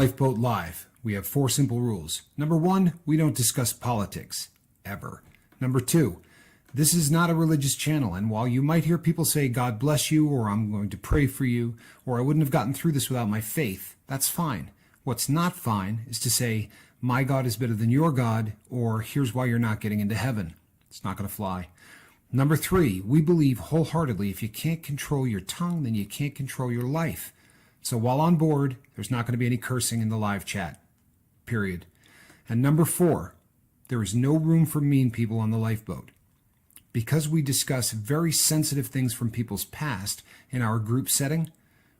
Lifeboat Live. We have 4 simple rules. Number 1, we don't discuss politics. Ever. Number 2, this is not a religious channel, and while you might hear people say, God bless you, or I'm going to pray for you, or I wouldn't have gotten through this without my faith, that's fine. What's not fine is to say, my God is better than your God, or here's why you're not getting into heaven. It's not going to fly. Number 3, we believe wholeheartedly if you can't control your tongue, then you can't control your life. So while on board, there's not going to be any cursing in the live chat. Period. And number 4, there is no room for mean people on the lifeboat. Because we discuss very sensitive things from people's past in our group setting,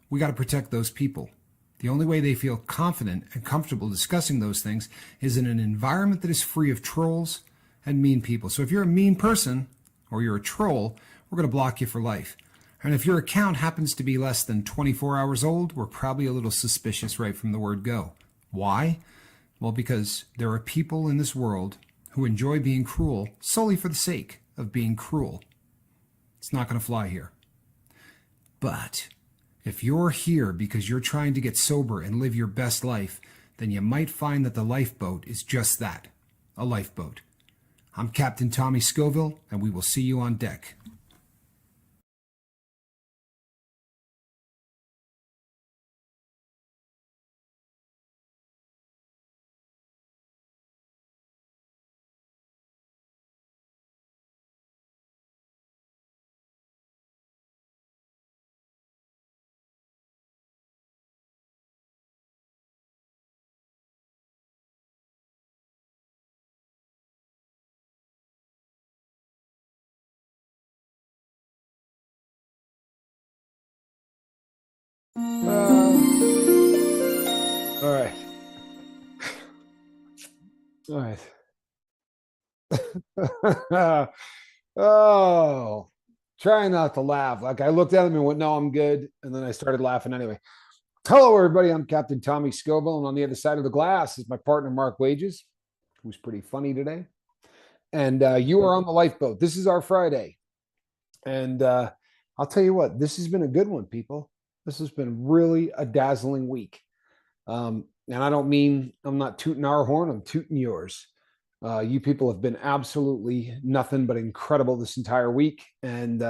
we got to protect those people. The only way they feel confident and comfortable discussing those things is in an environment that is free of trolls and mean people. So if you're a mean person or you're a troll, we're going to block you for life. And if your account happens to be less than 24 hours old, we're probably a little suspicious right from the word go. Why? Well, because there are people in this world who enjoy being cruel solely for the sake of being cruel. It's not going to fly here. But if you're here because you're trying to get sober and live your best life, then you might find that the lifeboat is just that, a lifeboat. I'm Captain Tommy Scoville, and we will see you on deck. All right. All right. Oh, trying not to laugh. Like I looked at him and went, no, I'm good. And then I started laughing anyway. Hello, everybody. I'm Captain Tommy Scoville. And on the other side of the glass is my partner, Mark Wages, who's pretty funny today. And you are on the lifeboat. This is our Friday. And I'll tell you what, this has been a good one, people. This has been really a dazzling week. And I don't mean I'm not tooting our horn, I'm tooting yours. You people have been absolutely nothing but incredible this entire week. And,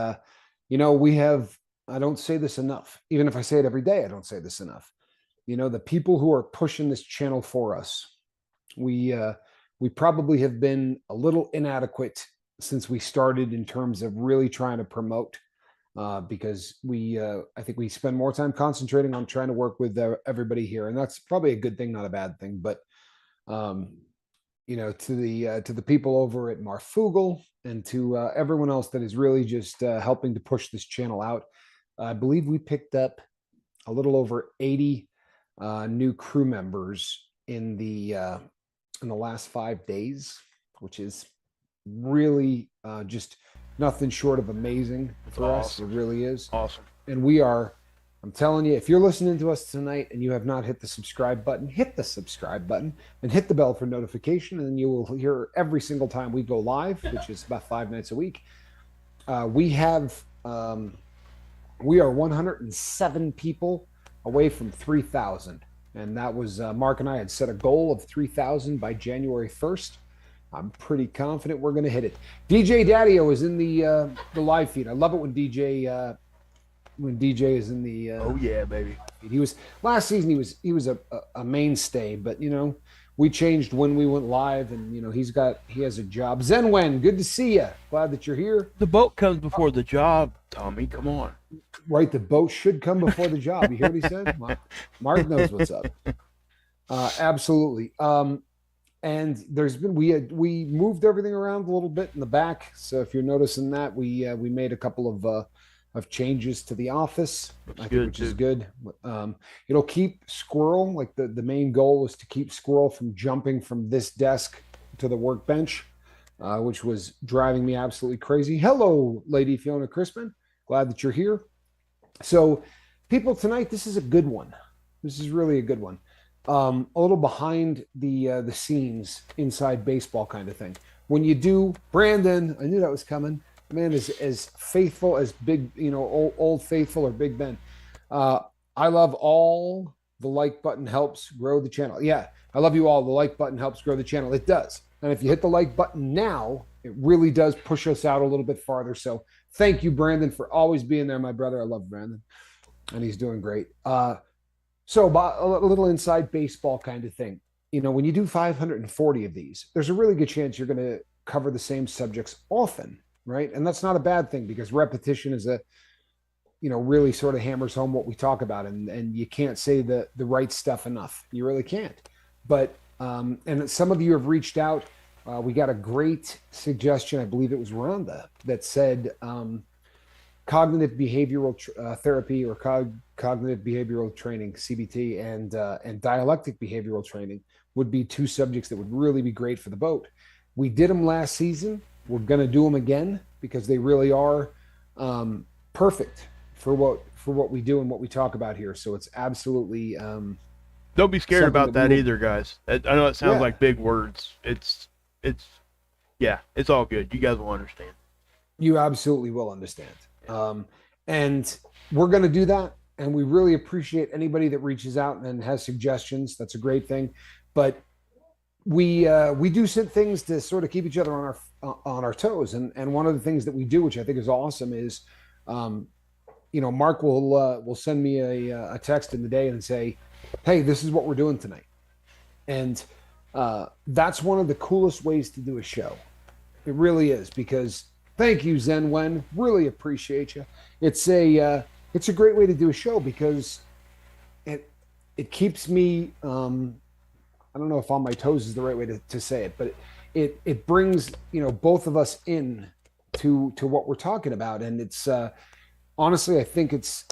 we have, I don't say this enough. Even if I say it every day, I don't say this enough. The people who are pushing this channel for us, we probably have been a little inadequate since we started in terms of really trying to promote. Because I think we spend more time concentrating on trying to work with everybody here, and that's probably a good thing, not a bad thing. But to the people over at Marfugal and to everyone else that is really just helping to push this channel out, I believe we picked up a little over 80 new crew members in the last 5 days, which is really just nothing short of amazing for us. It really is awesome. And I'm telling you, if you're listening to us tonight and you have not hit the subscribe button, hit the subscribe button and hit the bell for notification, and you will hear every single time we go live, which is about 5 nights a week. We are 107 people away from 3,000, and that was Mark and I had set a goal of 3,000 by January 1st. I'm pretty confident we're going to hit it. DJ Daddio is in the live feed. I love it when DJ is in the. Oh yeah, baby. He was last season. He was a mainstay, but we changed when we went live, and he has a job. Zenwen, good to see you. Glad that you're here. The boat comes before the job, Tommy. Come on. Right, the boat should come before the job. You hear what he said? Mark knows what's up. Absolutely. And we moved everything around a little bit in the back. So if you're noticing that, we made a couple of changes to the office, which is good. It'll keep Squirrel, like the main goal is to keep Squirrel from jumping from this desk to the workbench, which was driving me absolutely crazy. Hello, Lady Fiona Crispin. Glad that you're here. So people, tonight, this is a good one. This is really a good one. A little behind the scenes inside baseball kind of thing. When you do, Brandon, I knew that was coming. The man is as faithful as Big, old faithful or Big Ben. I love all the like button helps grow the channel. Yeah, I love you all. The like button helps grow the channel. It does. And if you hit the like button now, it really does push us out a little bit farther. So thank you, Brandon, for always being there, my brother. I love Brandon, and he's doing great. So a little inside baseball kind of thing. When you do 540 of these, there's a really good chance you're going to cover the same subjects often, right? And that's not a bad thing, because repetition is really sort of hammers home what we talk about, and you can't say the right stuff enough. You really can't. But and some of you have reached out. We got a great suggestion. I believe it was Rhonda that said cognitive behavioral therapy, or cognitive behavioral training, CBT, and dialectic behavioral training would be two subjects that would really be great for the boat. We did them last season. We're going to do them again, because they really are perfect for what we do and what we talk about here. So it's absolutely don't be scared about that will... either, guys. I know it sounds like big words. It's all good. You guys will understand. You absolutely will understand. And we're going to do that. And we really appreciate anybody that reaches out and has suggestions. That's a great thing. But we do things to sort of keep each other on our toes. And one of the things that we do, which I think is awesome, is Mark will send me a text in the day and say, hey, this is what we're doing tonight. And that's one of the coolest ways to do a show. It really is, because thank you, Zen Wen. Really appreciate you. It's a great way to do a show, because it keeps me I don't know if on my toes is the right way to say it, but it brings both of us in to what we're talking about. And it's honestly, I think it's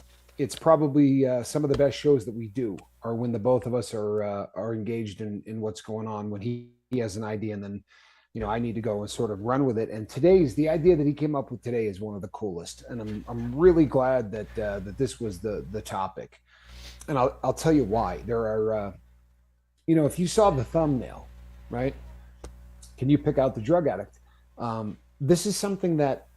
probably some of the best shows that we do are when the both of us are engaged in what's going on, when he has an idea, and then I need to go and sort of run with it. And the idea that he came up with today is one of the coolest, and I'm really glad that this was the topic. And I'll tell you why. There are if you saw the thumbnail, right? Can you pick out the drug addict? This is something that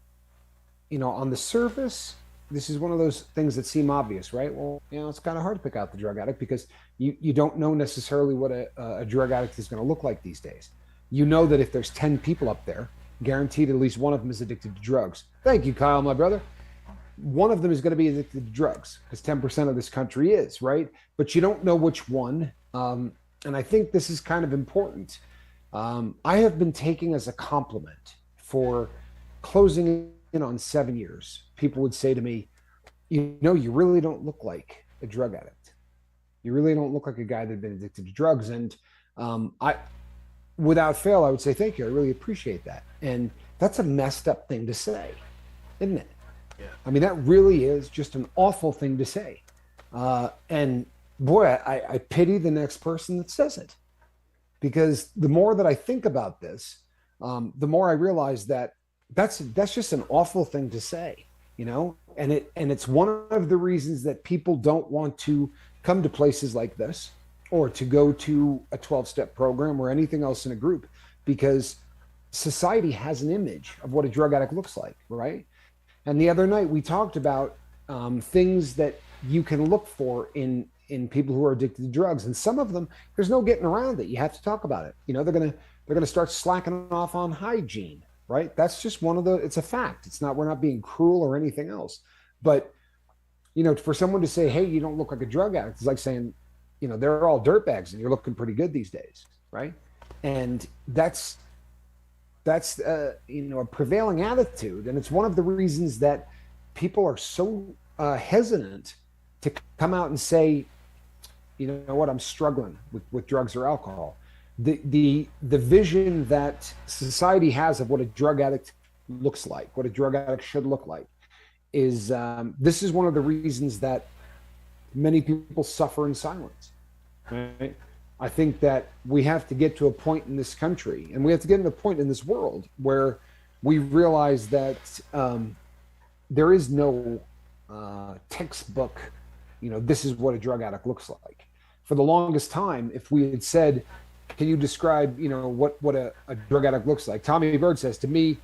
on the surface, this is one of those things that seem obvious, right? Well, it's kind of hard to pick out the drug addict, because you don't know necessarily what a drug addict is going to look like these days. You know that if there's 10 people up there, guaranteed at least one of them is addicted to drugs. Thank you, Kyle, my brother. One of them is going to be addicted to drugs, because 10% of this country is, right? But you don't know which one. And I think this is kind of important. I have been taking as a compliment for closing in on 7 years. People would say to me, you really don't look like a drug addict. You really don't look like a guy that had been addicted to drugs. And without fail, I would say, thank you. I really appreciate that. And that's a messed up thing to say, isn't it? Yeah. I mean, that really is just an awful thing to say. And boy, I pity the next person that says it, because the more that I think about this, the more I realize that that's just an awful thing to say, and it's one of the reasons that people don't want to come to places like this, or to go to a 12-step program or anything else in a group, because society has an image of what a drug addict looks like, right? And the other night we talked about things that you can look for in people who are addicted to drugs, and some of them, there's no getting around it. You have to talk about it. They're gonna start slacking off on hygiene, right? That's just it's a fact. We're not being cruel or anything else. But for someone to say, hey, you don't look like a drug addict, it's like saying, they're all dirtbags and you're looking pretty good these days, right? And that's a prevailing attitude, and it's one of the reasons that people are so hesitant to come out and say, what, I'm struggling with drugs or alcohol. The vision that society has of what a drug addict looks like, what a drug addict should look like, is this is one of the reasons that many people suffer in silence. Right? I think that we have to get to a point in this country, and we have to get to a point in this world where we realize that there is no textbook, this is what a drug addict looks like. For the longest time, if we had said, can you describe, what a drug addict looks like? Tommy Bird says, to me,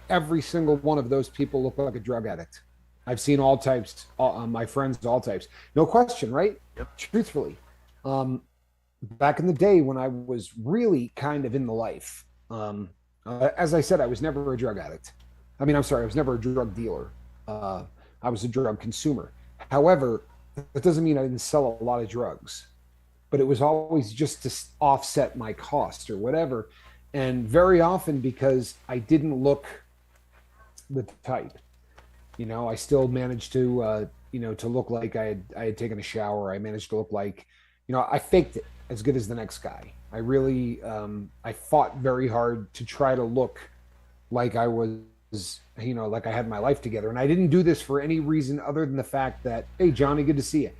every single one of those people look like a drug addict. I've seen all types, my friends, all types. No question, right? Yep. Truthfully. Back in the day when I was really kind of in the life, as I said, I was never a drug addict. I mean, I'm sorry, I was never a drug dealer. Uh, I was a drug consumer. However, that doesn't mean I didn't sell a lot of drugs, but it was always just to offset my cost or whatever. And very often because I didn't look the type, I still managed to, to look like I had taken a shower. I managed to look like, I faked it as good as the next guy. I really, I fought very hard to try to look like I was, like I had my life together. And I didn't do this for any reason other than the fact that, hey, Johnny, good to see you.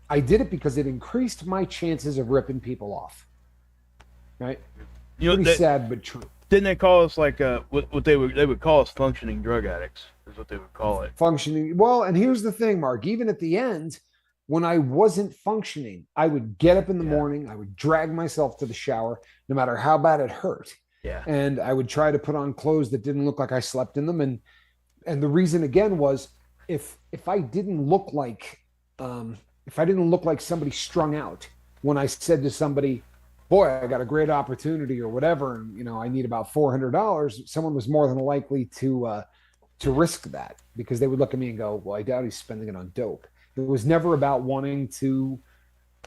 I did it because it increased my chances of ripping people off. Right? Pretty sad, but true. Didn't they call us like what they would call us functioning drug addicts is what they would call it. Functioning. Well, and here's the thing, Mark, even at the end, when I wasn't functioning, I would get up in the morning, I would drag myself to the shower, no matter how bad it hurt. Yeah. And I would try to put on clothes that didn't look like I slept in them. And the reason again was if I didn't look like somebody strung out when I said to somebody, boy, I got a great opportunity or whatever, and I need about $400, someone was more than likely to risk that because they would look at me and go, well, I doubt he's spending it on dope. It was never about wanting to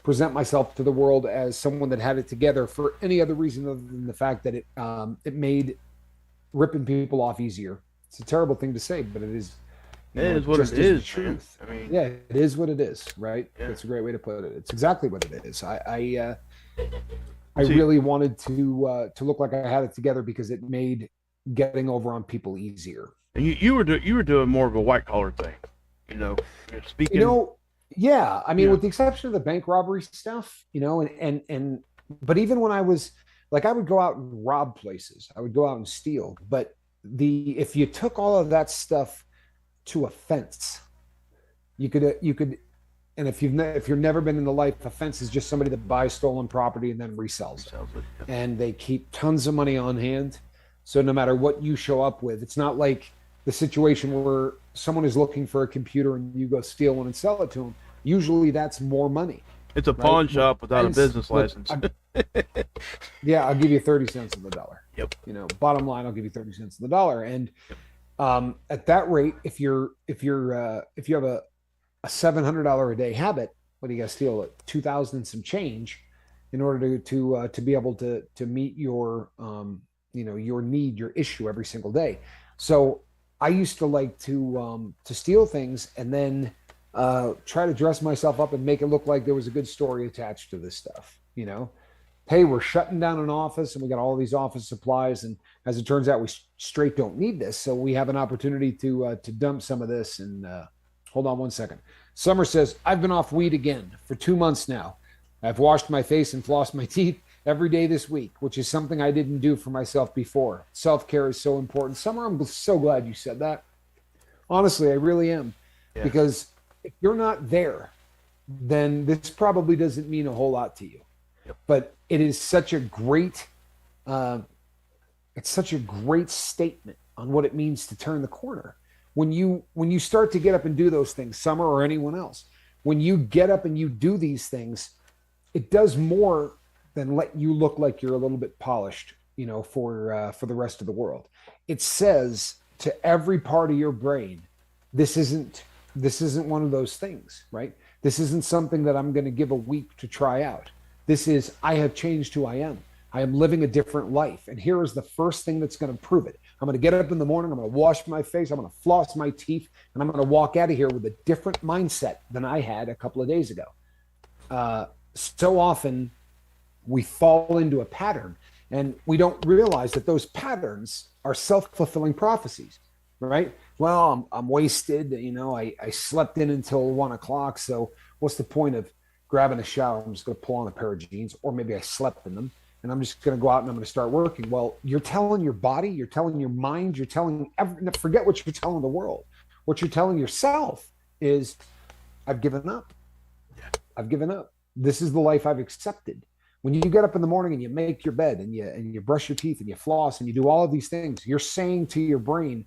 present myself to the world as someone that had it together for any other reason other than the fact that it made ripping people off easier. It's a terrible thing to say, but it is. It is what it is, truth. I mean, yeah, it is what it is, right? Yeah. That's a great way to put it. It's exactly what it is. I really wanted to look like I had it together because it made getting over on people easier. And you were doing more of a white collar thing, speaking. Yeah. I mean, with the exception of the bank robbery stuff, but even when I was like, I would go out and rob places, I would go out and steal. But if you took all of that stuff to a fence, you could, and if you've never been in the life, a fence is just somebody that buys stolen property and then resells it. And they keep tons of money on hand. So no matter what you show up with, it's not like the situation where someone is looking for a computer and you go steal one and sell it to them. Usually that's more money. It's a pawn shop without a business license. Yeah, I'll give you 30 cents on the dollar. Yep. Bottom line, I'll give you 30 cents on the dollar. And at that rate, if you have a $700 a day habit, what do you got to steal at 2,000 and some change in order to be able to meet your your need, your issue every single day. So I used to like to steal things and then try to dress myself up and make it look like there was a good story attached to this stuff. Hey, we're shutting down an office and we got all these office supplies, and as it turns out, we straight don't need this, so we have an opportunity to dump some of this. And hold on one second. Summer says, I've been off weed again for 2 months now. I've washed my face and flossed my teeth every day this week, which is something I didn't do for myself before. Self-care is so important. Summer, I'm so glad you said that. Honestly, I really am. Yeah. Because if you're not there, then this probably doesn't mean a whole lot to you. Yep. But it is such a great, statement on what it means to turn the corner. When you start to get up and do those things, Summer or anyone else, when you get up and you do these things, it does more than let you look like you're a little bit polished, for the rest of the world. It says to every part of your brain, this isn't one of those things, right? This isn't something that I'm going to give a week to try out. This is, I have changed who I am. I am living a different life. And here is the first thing that's going to prove it. I'm going to get up in the morning. I'm going to wash my face. I'm going to floss my teeth. And I'm going to walk out of here with a different mindset than I had a couple of days ago. So often we fall into a pattern and we don't realize that those patterns are self-fulfilling prophecies, right? Well, I'm wasted. I slept in until 1 o'clock. So what's the point of grabbing a shower? I'm just going to pull on a pair of jeans, or maybe I slept in them and I'm just going to go out and I'm going to start working. Well, you're telling your body, you're telling your mind, you're telling forget what you're telling the world. What you're telling yourself is, I've given up. I've given up. This is the life I've accepted. When you get up in the morning and you make your bed and you brush your teeth and you floss and you do all of these things, you're saying to your brain,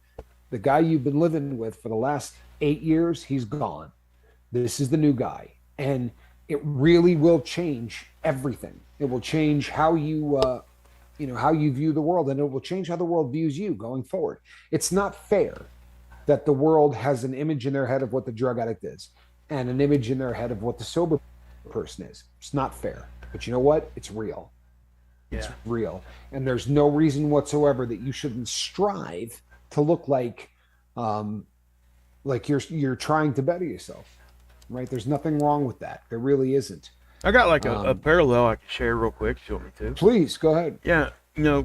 the guy you've been living with for the last 8 years, he's gone. This is the new guy. And it really will change everything. It will change how how you view the world, and it will change how the world views you going forward. It's not fair that the world has an image in their head of what the drug addict is and an image in their head of what the sober person is. It's not fair. But you know what? It's real. It's Yeah. real. And there's no reason whatsoever that you shouldn't strive to look um, like you're trying to better yourself. Right? There's nothing wrong with that. There really isn't. I got like a Um, parallel I can share real quick if you want me to. please go ahead. Yeah,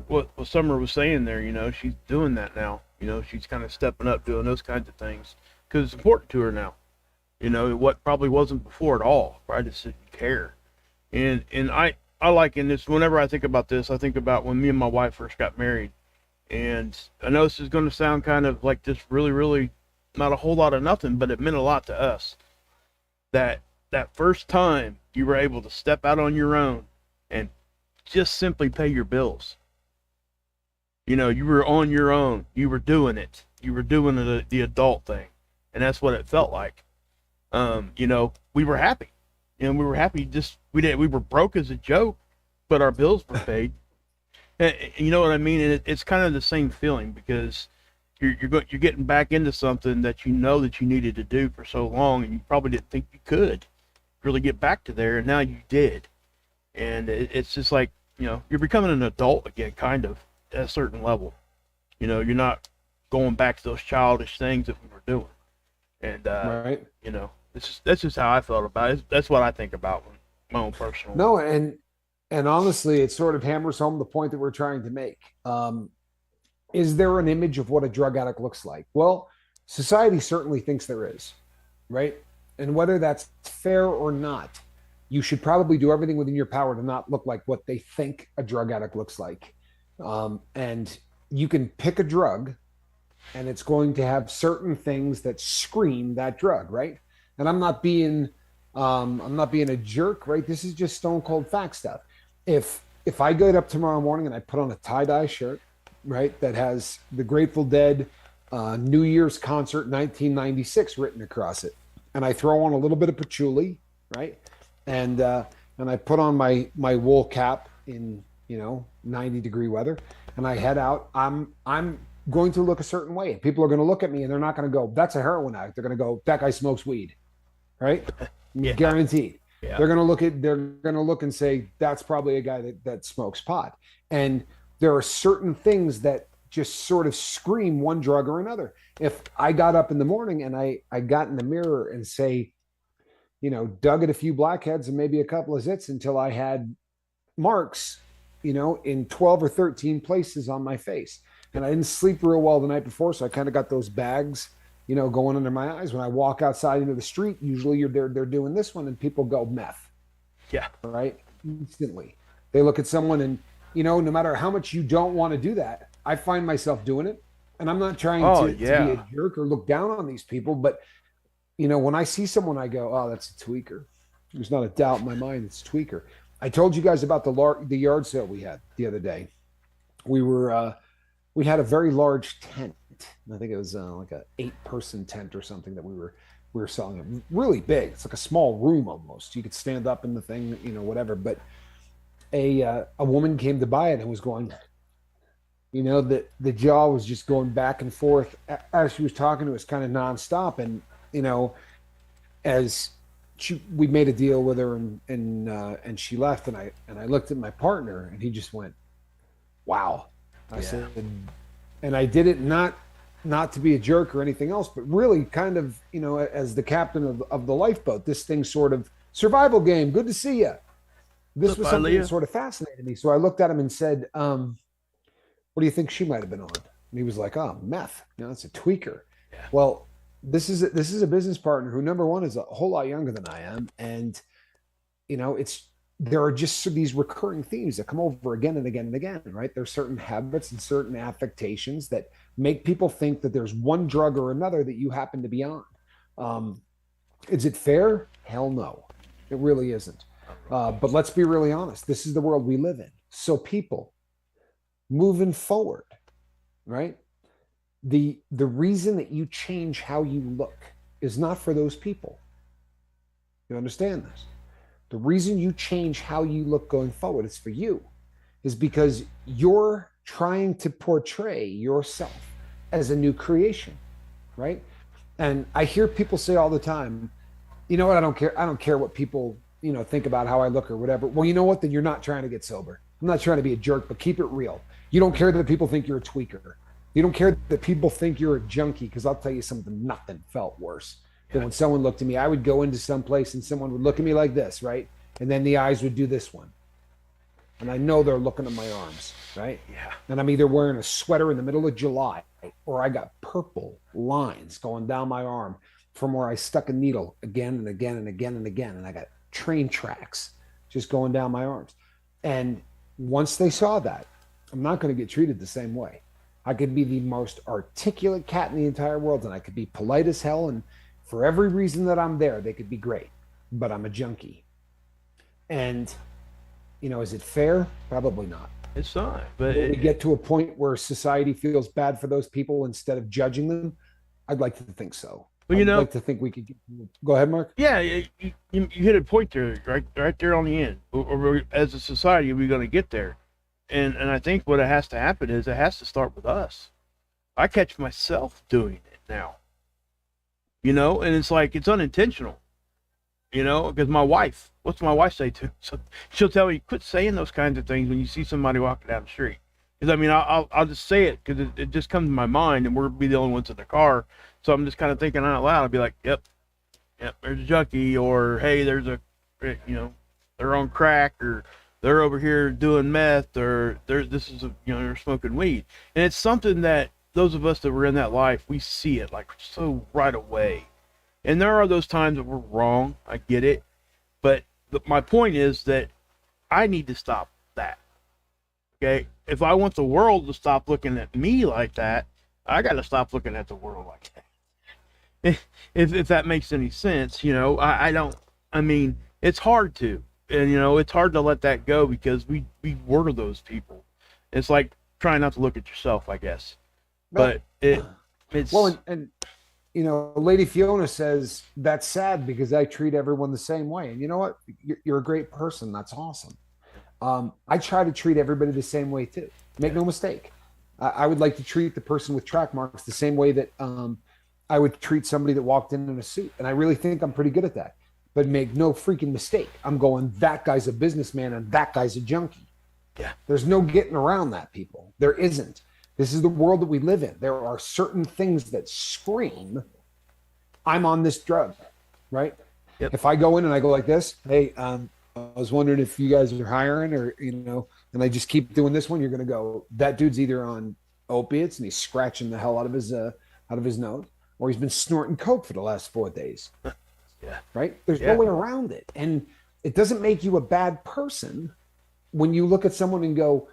what Summer was saying there, she's doing that now. She's kind of stepping up, doing those kinds of things because it's important to her now. What probably wasn't before at all. Right? Just didn't care. And I like in this. Whenever I think about this, I think about when me and my wife first got married. And I know this is going to sound kind of like just really, really not a whole lot of nothing, but it meant a lot to us. That first time you were able to step out on your own and just simply pay your bills. You were on your own. You were doing it. You were doing the adult thing, and that's what it felt like. We were happy. We were happy. Just we were broke as a joke, but our bills were paid. And you know what I mean? And it's kind of the same feeling because you're getting back into something that you know that you needed to do for so long, and you probably didn't think you could really get back to there, and now you did. And it's just like you're becoming an adult again, kind of at a certain level. You're not going back to those childish things that we were doing. And Right. that's just how I felt about it. That's what I think about my own personal. No, and honestly, it sort of hammers home the point that we're trying to make. Is there an image of what a drug addict looks like? Well, society certainly thinks there is, right? And whether that's fair or not, you should probably do everything within your power to not look like what they think a drug addict looks like. And you can pick a drug, and it's going to have certain things that scream that drug, right? And I'm not being a jerk, right? This is just stone cold fact stuff. If I get up tomorrow morning and I put on a tie-dye shirt, right, that has the Grateful Dead New Year's concert 1996 written across it, and I throw on a little bit of patchouli, right, and I put on my wool cap in 90-degree weather, and I head out, I'm going to look a certain way. People are going to look at me, and they're not going to go, "That's a heroin addict." They're going to go, "That guy smokes weed," right? Yeah. Guaranteed. Yeah. They're going to look and say, "That's probably a guy that smokes pot." And there are certain things that just sort of scream one drug or another. If I got up in the morning and I got in the mirror and say, dug at a few blackheads and maybe a couple of zits until I had marks, in 12 or 13 places on my face. And I didn't sleep real well the night before, so I kind of got those bags, going under my eyes. When I walk outside into the street, usually they're doing this one, and people go meth. Yeah. Right? Instantly. They look at someone and, no matter how much you don't want to do that, I find myself doing it. And I'm not trying to be a jerk or look down on these people, but when I see someone, I go, "Oh, that's a tweaker." There's not a doubt in my mind it's a tweaker. I told you guys about the yard sale we had the other day. We had a very large tent. I think it was like a 8-person tent or something that we were selling. It really big. It's like a small room almost. You could stand up in the thing, whatever. But a woman came to buy it and was going, the jaw was just going back and forth as she was talking to us, kind of nonstop. And as we made a deal with her and she left, and I looked at my partner and he just went, "Wow." I said, and I did it not to be a jerk or anything else, but really kind of, as the captain of the lifeboat, this thing sort of survival game. Good to see you. This was something that sort of fascinated me. So I looked at him and said, "What do you think she might have been on?" And he was like, "Oh, meth. It's a tweaker." Yeah. Well, this is a business partner who, number one, is a whole lot younger than I am, and there are just these recurring themes that come over again and again and again, right? There's certain habits and certain affectations that make people think that there's one drug or another that you happen to be on. Is it fair? Hell no, it really isn't. But let's be really honest. This is the world we live in. So people moving forward, right? The reason that you change how you look is not for those people. You understand this? The reason you change how you look going forward is for you, is because you're trying to portray yourself as a new creation, right? And I hear people say all the time, you know what, I don't care. I don't care what people, think about how I look or whatever. Well, you know what? Then you're not trying to get sober. I'm not trying to be a jerk, but keep it real. You don't care that people think you're a tweaker. You don't care that people think you're a junkie, because I'll tell you something, nothing felt worse than when someone looked at me. I would go into some place and someone would look at me like this, right? And then the eyes would do this one. And I know they're looking at my arms, right? Yeah. And I'm either wearing a sweater in the middle of July, or I got purple lines going down my arm from where I stuck a needle again and again and again and again. And I got train tracks just going down my arms. And once they saw that, I'm not going to get treated the same way. I could be the most articulate cat in the entire world, and I could be polite as hell. And for every reason that I'm there, they could be great, but I'm a junkie. And, is it fair? Probably not. It's not. But we get to a point where society feels bad for those people instead of judging them. I'd like to think so. Well, I'd like to think we could go ahead, Mark. Yeah, you hit a point there, right there on the end. Or as a society, we're going to get there, and I think what has to happen is it has to start with us. I catch myself doing it now, and it's like it's unintentional, because my wife. What's my wife say to? So she'll tell me, quit saying those kinds of things when you see somebody walking down the street. Because I'll just say it because it just comes to my mind, and we'll be the only ones in the car. So I'm just kind of thinking out loud. I'll be like, yep, there's a junkie, or hey, there's a, they're on crack, or they're over here doing meth, or they're smoking weed. And it's something that those of us that were in that life, we see it like so right away. And there are those times that we're wrong. I get it. But my point is that I need to stop that. Okay? If I want the world to stop looking at me like that, I got to stop looking at the world like that. If that makes any sense, it's hard to. And, it's hard to let that go because we were those people. It's like trying not to look at yourself, I guess. But it's... Well, and Lady Fiona says, that's sad because I treat everyone the same way. And you know what? You're a great person. That's awesome. I try to treat everybody the same way too. Make no mistake. I would like to treat the person with track marks the same way that I would treat somebody that walked in a suit. And I really think I'm pretty good at that. But make no freaking mistake. I'm going, that guy's a businessman and that guy's a junkie. Yeah. There's no getting around that, people. There isn't. This is the world that we live in. There are certain things that scream, I'm on this drug, right? Yep. If I go in and I go like this, hey, I was wondering if you guys are hiring, or, and I just keep doing this one, you're going to go, that dude's either on opiates and he's scratching the hell out of his nose, or he's been snorting coke for the last 4 days. Yeah. Right? There's no way around it. And it doesn't make you a bad person when you look at someone and go,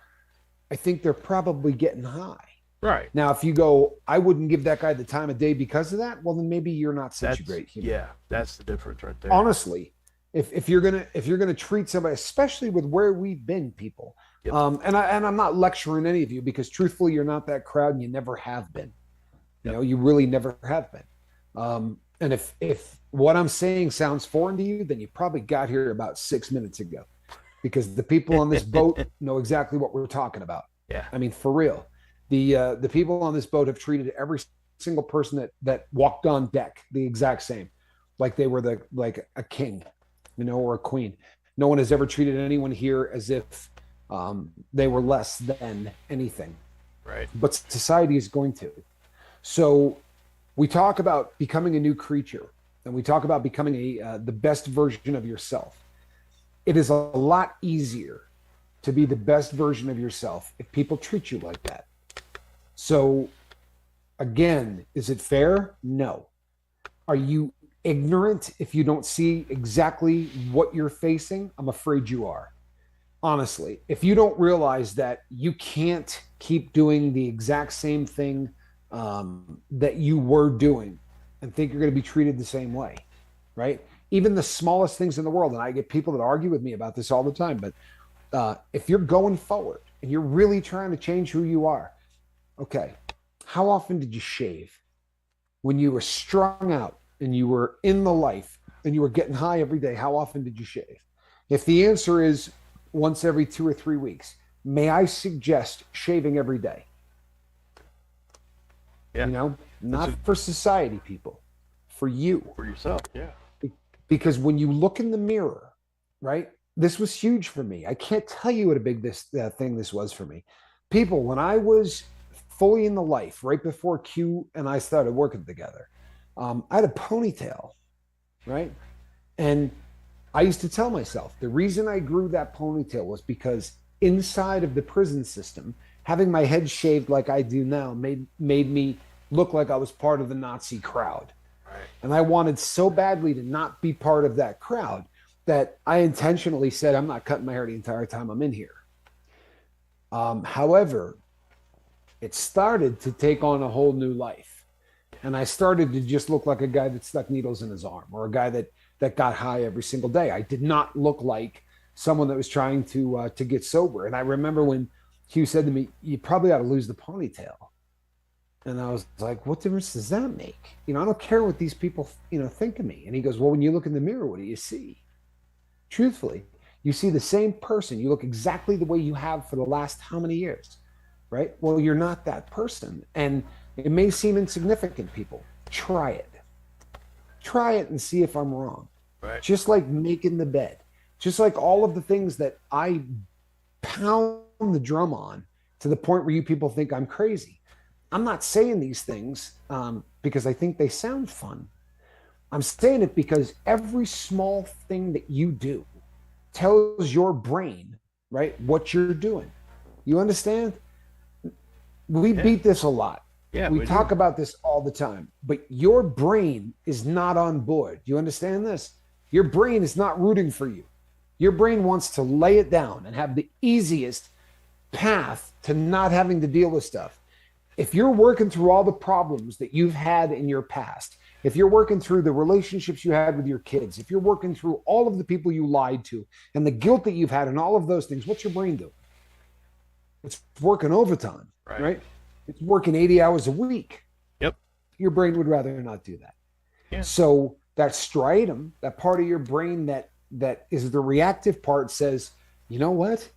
I think they're probably getting high. Right. Now, if you go, I wouldn't give that guy the time of day because of that, well, then maybe you're not such a great human. Yeah, that's the difference right there. Honestly, if you're gonna treat somebody, especially with where we've been, people, Yep. and I'm not lecturing any of you because truthfully, you're not that crowd and you never have been. You really never have been. And if what I'm saying sounds foreign to you, then you probably got here about 6 minutes ago, because the people on this boat know exactly what we're talking about. Yeah. I mean, for real. The people on this boat have treated every single person that walked on deck the exact same, like they were like a king, or a queen. No one has ever treated anyone here as if they were less than anything. Right. But society is going to. So we talk about becoming a new creature, and we talk about becoming the best version of yourself. It is a lot easier to be the best version of yourself if people treat you like that. So again, is it fair? No. Are you ignorant if you don't see exactly what you're facing? I'm afraid you are. Honestly, if you don't realize that you can't keep doing the exact same thing that you were doing and think you're going to be treated the same way, right? Even the smallest things in the world, and I get people that argue with me about this all the time, but if you're going forward and you're really trying to change who you are, okay, how often did you shave? When you were strung out and you were in the life and you were getting high every day, how often did you shave? If the answer is once every 2 or 3 weeks, may I suggest shaving every day? Yeah. You know, not a- for society, people, for you. For yourself. Yeah. Because when you look in the mirror, right? This was huge for me. I can't tell you what a big thing this was for me. People, when I was fully in the life, right before Q and I started working together, I had a ponytail, right? And I used to tell myself the reason I grew that ponytail was because inside of the prison system, having my head shaved like I do now made me look like I was part of the Nazi crowd. Right. And I wanted so badly to not be part of that crowd that I intentionally said, I'm not cutting my hair the entire time I'm in here. However, it started to take on a whole new life. And I started to just look like a guy that stuck needles in his arm, or a guy that got high every single day. I did not look like someone that was trying to get sober. And I remember when Hugh said to me, "You probably ought to lose the ponytail." And I was like, "What difference does that make? You know, I don't care what these people, think of me." And he goes, "Well, when you look in the mirror, what do you see? Truthfully, you see the same person. You look exactly the way you have for the last how many years, right? Well, you're not that person. And it may seem insignificant, people. Try it. Try it and see if I'm wrong." Right. Just like making the bed, just like all of the things that I pound the drum on to the point where you people think I'm crazy. I'm not saying these things because I think they sound fun. I'm saying it because every small thing that you do tells your brain, right, what you're doing. You understand? We beat this a lot. Yeah. We talk about this all the time, but your brain is not on board. You understand this? Your brain is not rooting for you. Your brain wants to lay it down and have the easiest path to not having to deal with stuff. If you're working through all the problems that you've had in your past, if you're working through the relationships you had with your kids, if you're working through all of the people you lied to and the guilt that you've had and all of those things, what's your brain do? It's working overtime, right? It's working 80 hours a week. Yep. Your brain would rather not do that. Yeah. So that striatum, that part of your brain that is the reactive part, says, you know what?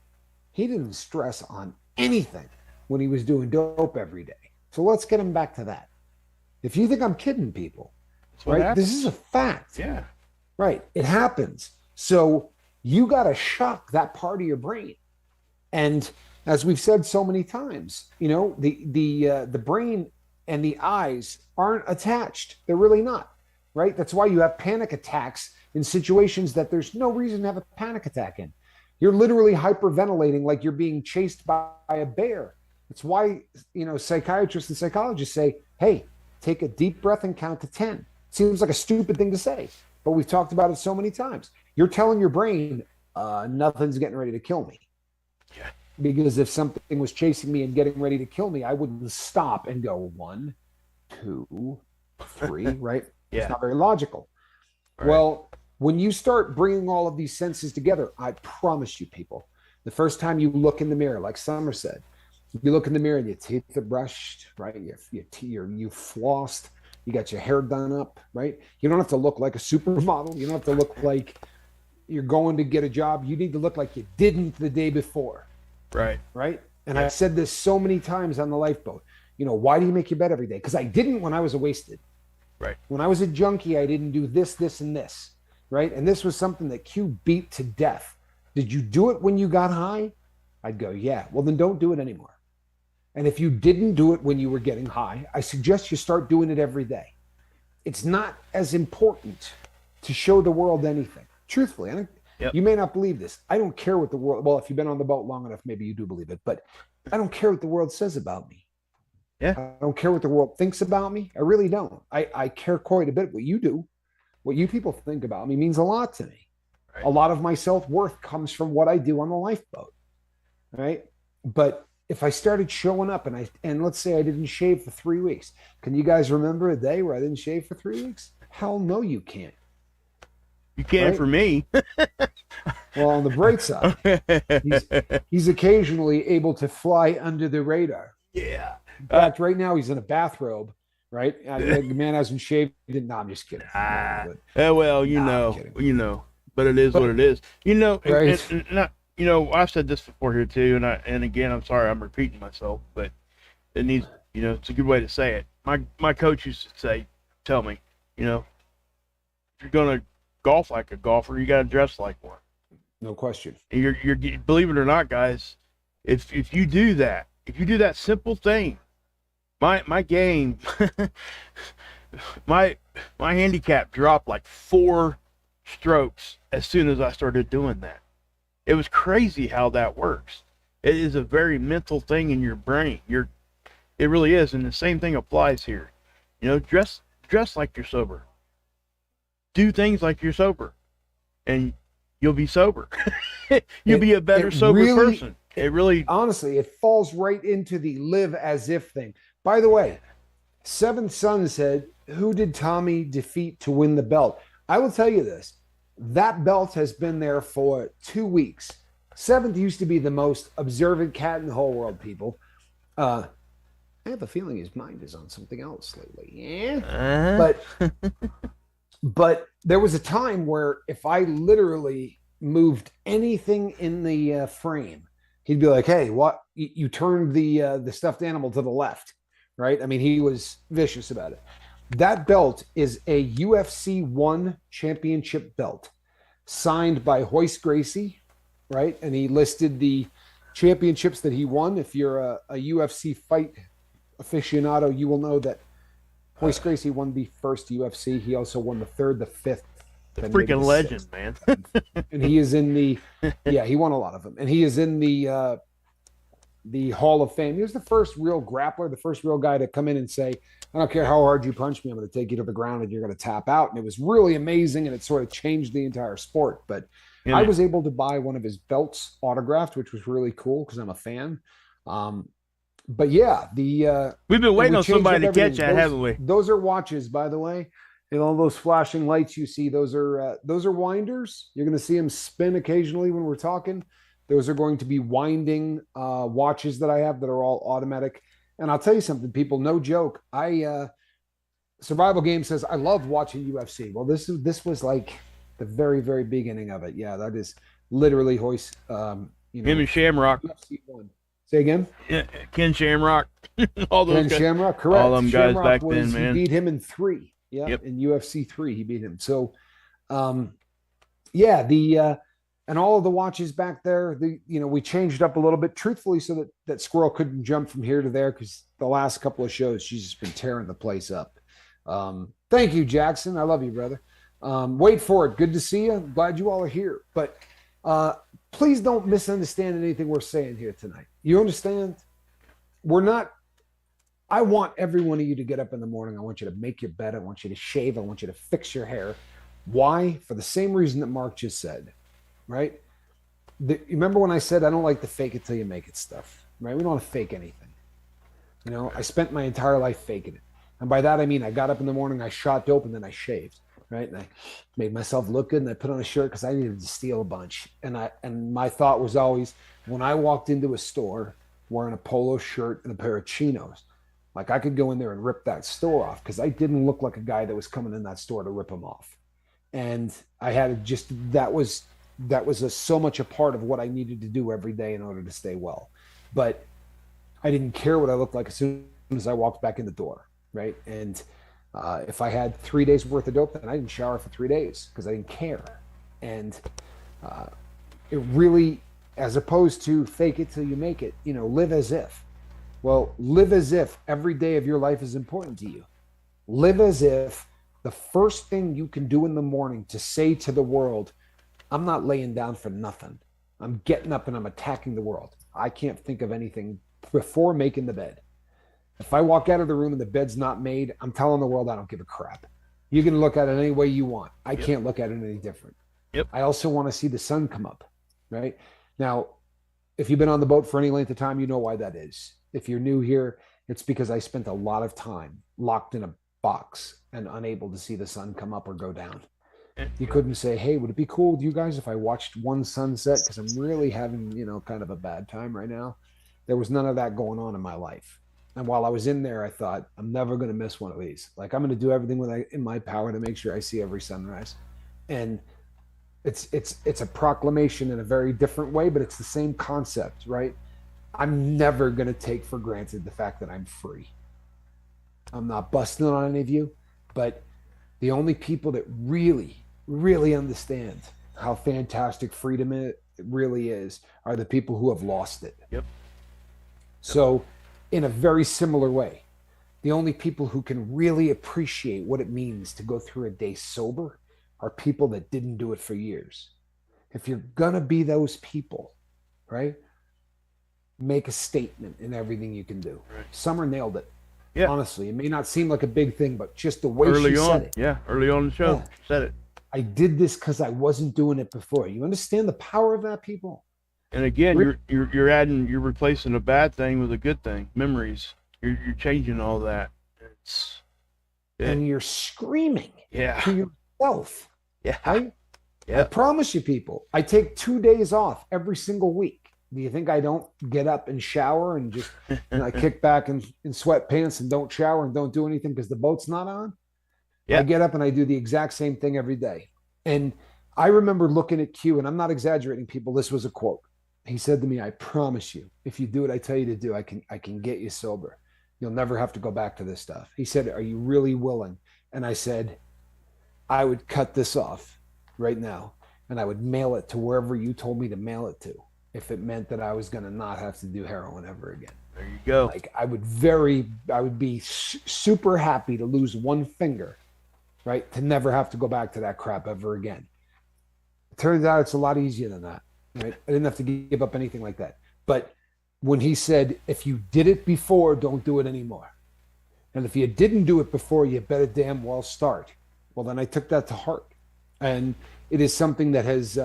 He didn't stress on anything when he was doing dope every day. So let's get him back to that. If you think I'm kidding people, right? This is a fact. Yeah. Right. It happens. So you got to shock that part of your brain. And as we've said so many times, the brain and the eyes aren't attached. They're really not. Right. That's why you have panic attacks in situations that there's no reason to have a panic attack in. You're literally hyperventilating like you're being chased by a bear. It's why, psychiatrists and psychologists say, hey, take a deep breath and count to 10. Seems like a stupid thing to say, but we've talked about it so many times. You're telling your brain, nothing's getting ready to kill me. Yeah. Because if something was chasing me and getting ready to kill me, I wouldn't stop and go 1, 2, 3, right? Yeah. It's not very logical. Right. Well, when you start bringing all of these senses together, I promise you, people, the first time you look in the mirror, like Summer said, you look in the mirror and your teeth are brushed, right? You flossed, you got your hair done up, right? You don't have to look like a supermodel. You don't have to look like you're going to get a job. You need to look like you didn't the day before. Right. Right. And I've said this so many times on the lifeboat. Why do you make your bed every day? Because I didn't when I was wasted. Right. When I was a junkie, I didn't do this, this, and this. Right. And this was something that Q beat to death. Did you do it when you got high? I'd go, yeah. Well, then don't do it anymore. And if you didn't do it when you were getting high, I suggest you start doing it every day. It's not as important to show the world anything. Truthfully, you may not believe this. I don't care what the world, well, if you've been on the boat long enough, maybe you do believe it, but I don't care what the world says about me. Yeah. I don't care what the world thinks about me. I really don't. I care quite a bit what you do. What you people think about me means a lot to me. Right. A lot of my self-worth comes from what I do on the lifeboat. Right. But if I started showing up and let's say I didn't shave for 3 weeks, can you guys remember a day where I didn't shave for 3 weeks? Hell no, you can't. You can for me. Well, on the bright side, he's occasionally able to fly under the radar. Yeah. In fact, right now he's in a bathrobe, right? The man hasn't shaved. No, I'm just kidding. Well, you know. but it is what it is. You know, Right. and you know, I've said this before here too, and again, I'm sorry, I'm repeating myself, but it needs, you know, it's a good way to say it. My coach used to say, tell me, you know, if you're gonna golf like a golfer, you got to dress like one. No question. And you're believe it or not, guys, if you do that, if you do that simple thing, my game, my my handicap dropped like 4 strokes as soon as I started doing that. It was crazy how that works. It is a very mental thing in your brain. It really is, and the same thing applies here. You know, dress like you're sober. Do things like you're sober, and you'll be sober. You'll be a better sober really, person. It really, honestly, it falls right into the live as if thing. By the way, Seventh Son said, "Who did Tommy defeat to win the belt?" I will tell you this: that belt has been there for 2 weeks. Seventh used to be the most observant cat in the whole world. People, I have a feeling his mind is on something else lately. Yeah, but there was a time where if I literally moved anything in the frame, he'd be like, "Hey, what? You turned the stuffed animal to the left, right?" I mean, he was vicious about it. That belt is a UFC One Championship belt, signed by Hoist Gracie, right? And he listed the championships that he won. If you're a UFC fight aficionado, you will know that Hoist Gracie won the first UFC. He also won the third, the fifth, the then maybe freaking the legend, sixth. man. And he is in the yeah, he won a lot of them, and he is in the Hall of Fame. He was the first real grappler, the first real guy to come in and say, "I don't care how hard you punch me, I'm going to take you to the ground and you're going to tap out." And it was really amazing, and it sort of changed the entire sport. But I was able to buy one of his belts autographed, which was really cool because I'm a fan. But yeah, We've been waiting on changed somebody up to catch everything. that, haven't we? Those are watches, by the way. And all those flashing lights you see, those are winders. You're going to see them spin occasionally when we're talking. Those are going to be winding watches that I have that are all automatic. And I'll tell you something, people, no joke. Survival Game says I love watching UFC. Well, this was like the very, very beginning of it. Yeah, that is literally Hoist. Him and Shamrock. UFC 1. Say again? Yeah, Ken Shamrock. All those Ken guys. Shamrock, correct. All them guys Shamrock back then, man. He beat him in 3. Yeah, Yep. in UFC 3, he beat him. So, yeah, and all of the watches back there, we changed up a little bit, truthfully, so that Squirrel couldn't jump from here to there because the last couple of shows she's just been tearing the place up. Thank you, Jackson. I love you, brother. Wait for it. Good to see you. Glad you all are here. But please don't misunderstand anything we're saying here tonight. You understand? We're not. I want every one of you to get up in the morning. I want you to make your bed. I want you to shave. I want you to fix your hair. Why? For the same reason that Mark just said, right? You remember when I said I don't like the fake it till you make it stuff, right? We don't want to fake anything. I spent my entire life faking it. And by that, I mean, I got up in the morning, I shot dope, and then I shaved, right? And I made myself look good, and I put on a shirt because I needed to steal a bunch. And my thought was always, when I walked into a store wearing a polo shirt and a pair of chinos, like I could go in there and rip that store off because I didn't look like a guy that was coming in that store to rip them off. And I had that was so much a part of what I needed to do every day in order to stay well. But I didn't care what I looked like as soon as I walked back in the door, right? And if I had 3 days worth of dope, then I didn't shower for 3 days because I didn't care. And it really, as opposed to fake it till you make it, live as if. Well, live as if every day of your life is important to you. Live as if the first thing you can do in the morning to say to the world, I'm not laying down for nothing. I'm getting up and I'm attacking the world. I can't think of anything before making the bed. If I walk out of the room and the bed's not made, I'm telling the world I don't give a crap. You can look at it any way you want. I can't look at it any different. Yep. I also want to see the sun come up, right? Now, if you've been on the boat for any length of time, you know why that is. If you're new here, it's because I spent a lot of time locked in a box and unable to see the sun come up or go down. You couldn't say, hey, would it be cool with you guys if I watched one sunset? Because I'm really having, kind of a bad time right now. There was none of that going on in my life. And while I was in there, I thought, I'm never going to miss one of these. Like, I'm going to do everything in my power to make sure I see every sunrise. And It's a proclamation in a very different way, but it's the same concept, right? I'm never going to take for granted the fact that I'm free. I'm not busting on any of you, but the only people that really, really understand how fantastic freedom it really is are the people who have lost it. Yep. So, in a very similar way, the only people who can really appreciate what it means to go through a day sober are people that didn't do it for years. If you're going to be those people, right, make a statement in everything you can do. Right. Summer nailed it. Yeah. Honestly, it may not seem like a big thing, but just the way Early she on, said it. yeah, early on in the show, Yeah. she said it. I did this because I wasn't doing it before. You understand the power of that, people? And again, you're replacing a bad thing with a good thing. Memories. You're changing all that. And you're screaming Yeah. to yourself. Yeah. Right? Yeah. I promise you, people, I take 2 days off every single week. Do you think I don't get up and shower and just I kick back in sweatpants and don't shower and don't do anything because the boat's not on? Yeah. I get up and I do the exact same thing every day. And I remember looking at Q, and I'm not exaggerating, people. This was a quote. He said to me, "I promise you, if you do what I tell you to do, I can get you sober. You'll never have to go back to this stuff." He said, "Are you really willing?" And I said, "I would cut this off right now, and I would mail it to wherever you told me to mail it to, if it meant that I was going to not have to do heroin ever again." There you go. Like I would be super happy to lose one finger, right? To never have to go back to that crap ever again. It turns out it's a lot easier than that, right? I didn't have to give up anything like that. But when he said, if you did it before, don't do it anymore. And if you didn't do it before, you better damn well start. Well, then I took that to heart. And it is something that has,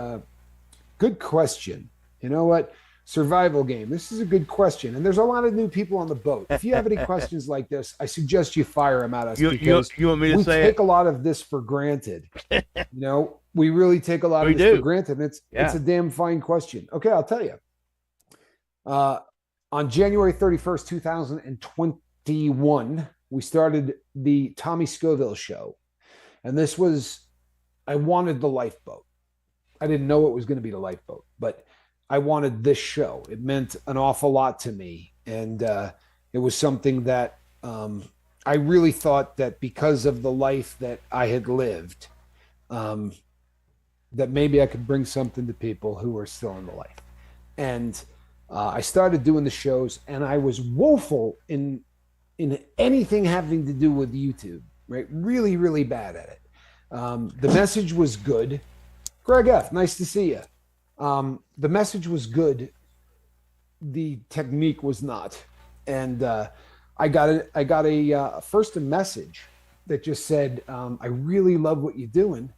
good question. You know what? Survival game. This is a good question. And there's a lot of new people on the boat. If you have any questions like this, I suggest you fire them at us because you want me to we say take it? a lot of this for granted. We really take a lot of this for granted. And it's a damn fine question. Okay, I'll tell you. On January 31st, 2021, we started the Tommy Scoville show. And this was, I wanted the lifeboat. I didn't know it was going to be the lifeboat, but I wanted this show. It meant an awful lot to me. And it was something that I really thought that because of the life that I had lived, that maybe I could bring something to people who are still in the life. And I started doing the shows, and I was woeful in anything having to do with YouTube, right? Really, really bad at it. The message was good. Greg F., nice to see you. The message was good. The technique was not. And I got a first a message that just said, I really love what you're doing.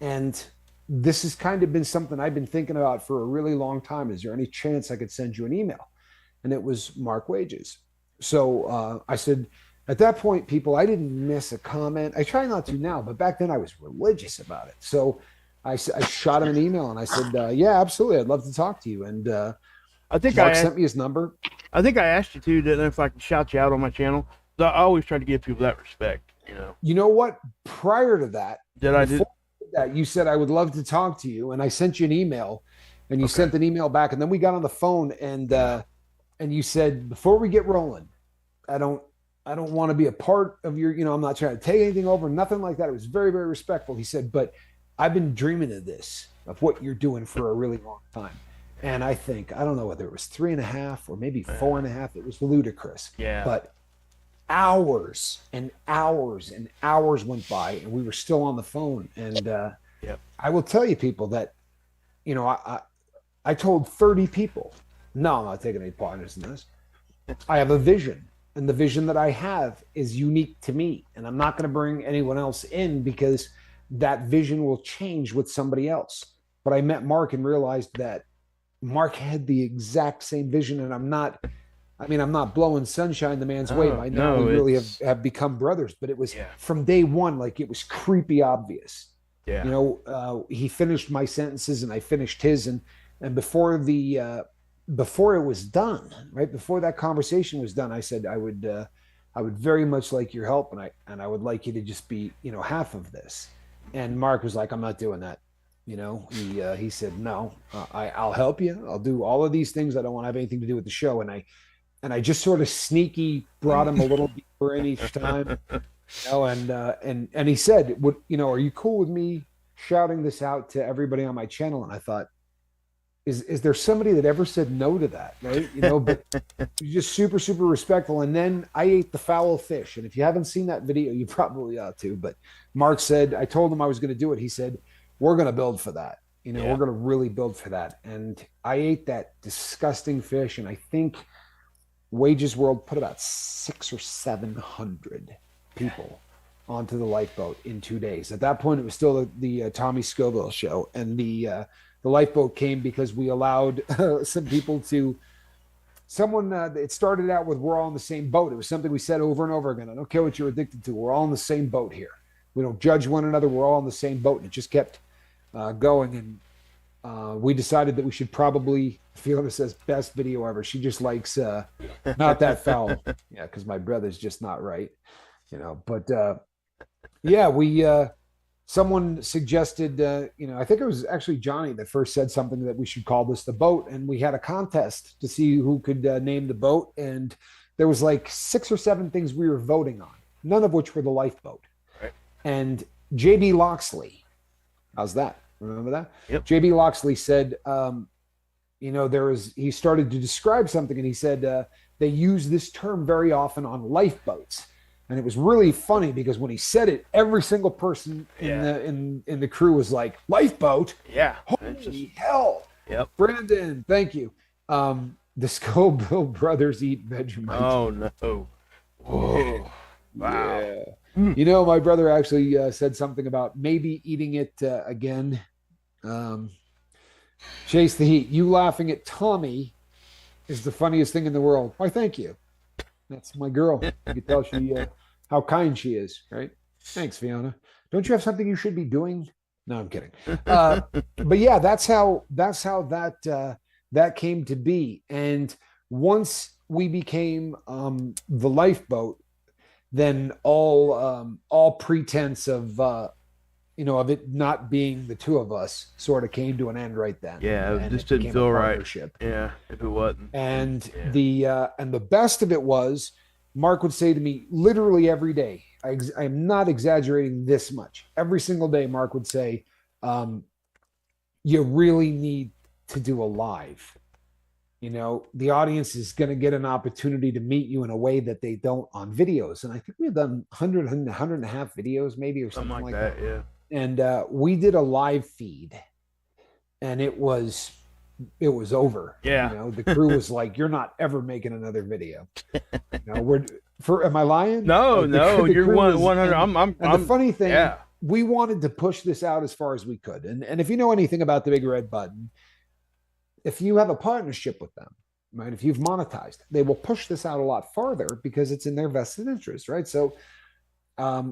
And this has kind of been something I've been thinking about for a really long time. Is there any chance I could send you an email? And it was Mark Wages. So I said, at that point, people, I didn't miss a comment. I try not to now, but back then I was religious about it. So I shot him an email and I said, yeah, absolutely. I'd love to talk to you. And I think Mark sent me his number. I think I asked you to, didn't I, if I could shout you out on my channel. I always try to give people that respect, You know what? Prior to that, that you said I would love to talk to you, and I sent you an email, and you sent an email back, and then we got on the phone, and you said, before we get rolling, I don't want to be a part of your, I'm not trying to take anything over, nothing like that. It was very, very respectful. He said, but I've been dreaming of this, of what you're doing for a really long time. And I think, I don't know whether it was 3.5 or maybe 4.5. It was ludicrous. Yeah. But hours and hours and hours went by, and we were still on the phone. And I will tell you, people, that, I told 30 people, no, I'm not taking any partners in this. I have a vision. And the vision that I have is unique to me. And I'm not going to bring anyone else in because that vision will change with somebody else. But I met Mark and realized that Mark had the exact same vision. And I'm not blowing sunshine the man's way. I know we really have become brothers, but it was from day one, like it was creepy obvious. Yeah. He finished my sentences and I finished his. And before it was done, right before that conversation was done, I said I would very much like your help, and I would like you to just be half of this. And Mark was like, I'm not doing that. he said, no, I'll help you. I'll do all of these things. I don't want to have anything to do with the show. And I just sort of sneaky brought him a little deeper in each time, and he said, are you cool with me shouting this out to everybody on my channel? And I thought, is there somebody that ever said no to that? Right. But he's just super, super respectful. And then I ate the foul fish. And if you haven't seen that video, you probably ought to. But Mark said, I told him I was going to do it. He said, we're going to build for that. We're going to really build for that. And I ate that disgusting fish. And I think Wages World put about 600 or 700 people onto the lifeboat in 2 days. At that point, it was still the Tommy Scoville show. And the lifeboat came because we allowed some people it started out with, we're all in the same boat. It was something we said over and over again. I don't care what you're addicted to. We're all in the same boat here. We don't judge one another. We're all in the same boat. And it just kept going. And we decided that we should probably, Fiona says, best video ever. She just likes not that foul. Yeah, because my brother's just not right. But someone suggested, I think it was actually Johnny that first said something that we should call this the boat. And we had a contest to see who could name the boat. And there was like 6 or 7 things we were voting on, none of which were the lifeboat. Right. And JB Loxley, how's that? Remember that? Yep. JB Loxley said, he started to describe something, and he said they use this term very often on lifeboats. And it was really funny because when he said it, every single person in the crew was like, lifeboat? Yeah. Holy hell. Yep. Brandon, thank you. The Scoville brothers eat Vegemite. Oh, no. Whoa. Wow. Yeah. My brother actually said something about maybe eating it again. Chase the Heat. You laughing at Tommy is the funniest thing in the world. Why, thank you. That's my girl. You can tell how kind she is, right? Thanks, Fiona. Don't you have something you should be doing? No, I'm kidding. But yeah, that's how that came to be. And once we became the lifeboat, then all pretense of it not being the two of us sort of came to an end right then. Yeah, and it just didn't feel right. Yeah, if it wasn't. And the best of it was, Mark would say to me literally every day, I'm not exaggerating this much. Every single day, Mark would say, you really need to do a live. The audience is going to get an opportunity to meet you in a way that they don't on videos. And I think we've done 100 and a half videos maybe, or something like that. Yeah. And we did a live feed, and it was over. Yeah. The crew was like, you're not ever making another video. Am I lying? No, you're 100. And the funny thing, we wanted to push this out as far as we could. And if you know anything about the Big Red Button, if you have a partnership with them, right? If you've monetized, they will push this out a lot farther because it's in their vested interest, right? So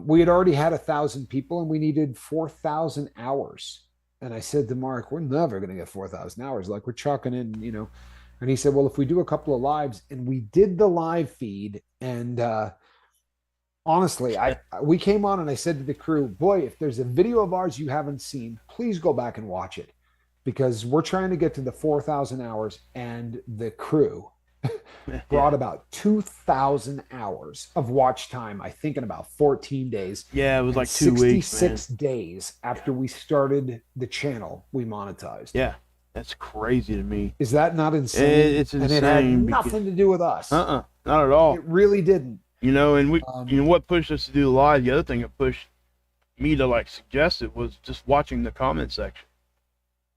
we had already had 1,000 people, and we needed 4,000 hours. And I said to Mark, we're never going to get 4,000 hours. Like, we're chalking in, And he said, well, if we do a couple of lives, and we did the live feed, and honestly, we came on, and I said to the crew, boy, if there's a video of ours you haven't seen, please go back and watch it, because we're trying to get to the 4,000 hours, and the crew brought about 2,000 hours of watch time, I think, in about 14 days. Yeah, it was like 2 weeks, 66 days after we started the channel, we monetized. Yeah, that's crazy to me. Is that not insane? It's insane. And it had nothing to do with us. Not at all. It really didn't. And we, what pushed us to do live, the other thing that pushed me to suggest it was just watching the comment section.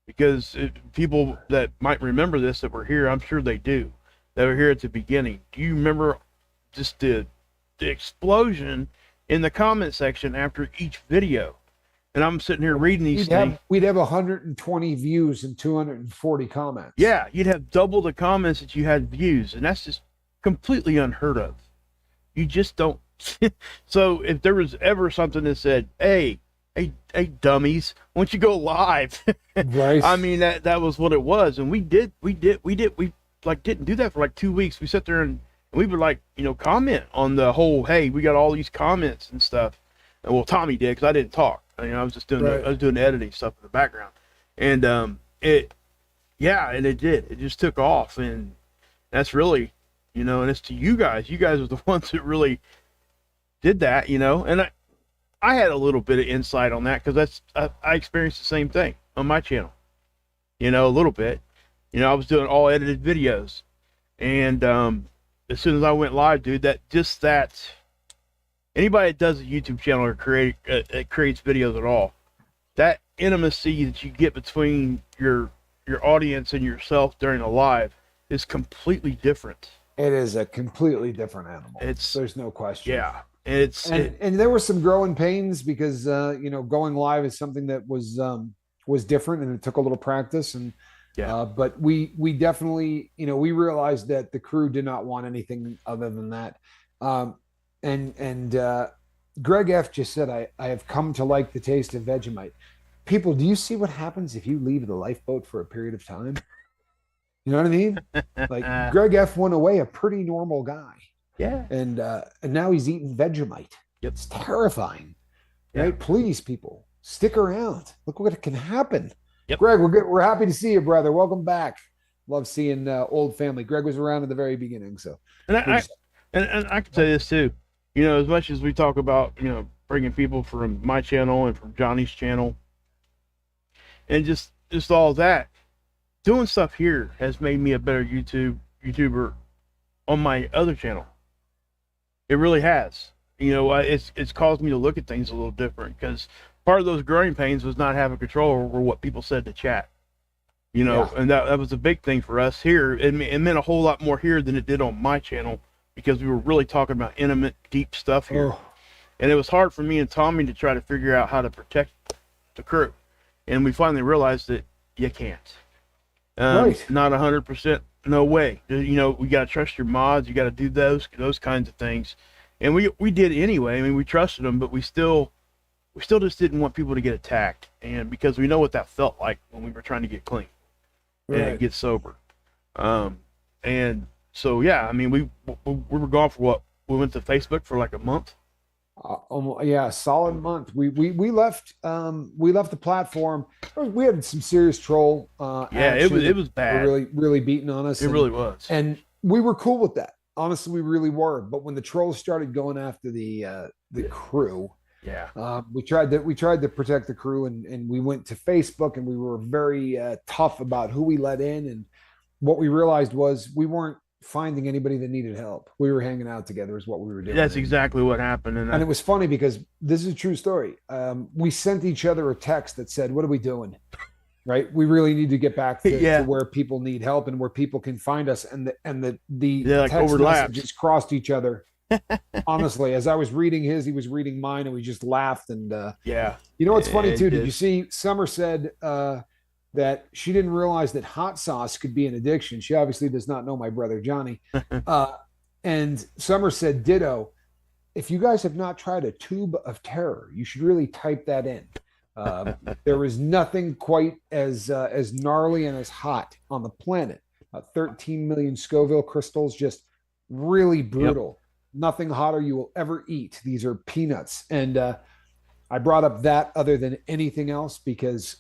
Because people that might remember this that were here, I'm sure they do, that were here at the beginning. Do you remember just the explosion in the comment section after each video? And I'm sitting here reading these things. We'd have 120 views and 240 comments. Yeah, you'd have double the comments that you had views, and that's just completely unheard of. You just don't. So if there was ever something that said, hey, dummies, why don't you go live? Right. I mean, that was what it was. And we didn't do that for 2 weeks. We sat there and we would comment on the whole, hey, we got all these comments and stuff. And well, Tommy did, because I didn't talk. I was just doing, I was doing the editing stuff in the background. And and it did. It just took off, and that's really, and it's to you guys. You guys are the ones that really did that, And I had a little bit of insight on that because I experienced the same thing on my channel, a little bit. I was doing all edited videos, and as soon as I went live, dude, that anybody that does a YouTube channel or creates videos at all, that intimacy that you get between your audience and yourself during a live is completely different. It is a completely different animal. There's no question. Yeah. And there were some growing pains because going live is something that was different, and it took a little practice. And but we definitely, we realized that the crew did not want anything other than that. Greg F just said, I have come to like the taste of Vegemite. People, do you see what happens if you leave the lifeboat for a period of time? You know what I mean? Like Greg F went away a pretty normal guy. Yeah. And now he's eating Vegemite. Yep. It's terrifying. Right? Please, people, stick around. Look what can happen. Yep. Greg, we're happy to see you, brother. Welcome back. Love seeing old family. Greg was around in the very beginning. So and I can say this too. As much as we talk about, bringing people from my channel and from Johnny's channel and just all that, doing stuff here has made me a better YouTuber on my other channel. It really has. It's caused me to look at things a little different because part of those growing pains was not having control over what people said to chat. And that was a big thing for us here. It meant a whole lot more here than it did on my channel because we were really talking about intimate, deep stuff here. Oh. And it was hard for me and Tommy to try to figure out how to protect the crew. And we finally realized that you can't. Right. Not 100%. No way. We got to trust your mods. You got to do those kinds of things. And we did anyway. I mean, we trusted them, but we still just didn't want people to get attacked. And because we know what that felt like when we were trying to get clean and get sober. And so, yeah, I mean, we were gone for what? We went to Facebook for like a month. A solid month. We left the platform. We had some serious troll. It was bad. Really beating on us. It really was. And we were cool with that. Honestly, we really were. But when the trolls started going after the crew, we tried to protect the crew, and we went to Facebook, and we were very tough about who we let in. And what we realized was we weren't finding anybody that needed help. We were hanging out together is what we were doing. That's exactly what happened. And it was funny because this is a true story. We sent each other a text that said, what are we doing? Right? We really need to get back to where people need help and where people can find us. And the text messages crossed each other. Honestly, as I was reading his, he was reading mine, and we just laughed. And you know what's funny too? Did you see Summer said that she didn't realize that hot sauce could be an addiction? She obviously does not know my brother Johnny. And Summer said, ditto. If you guys have not tried a tube of terror, you should really type that in. There is nothing quite as gnarly and as hot on the planet. 13 million Scoville crystals, just really brutal. Yep. Nothing hotter you will ever eat. These are peanuts. And I brought up that other than anything else because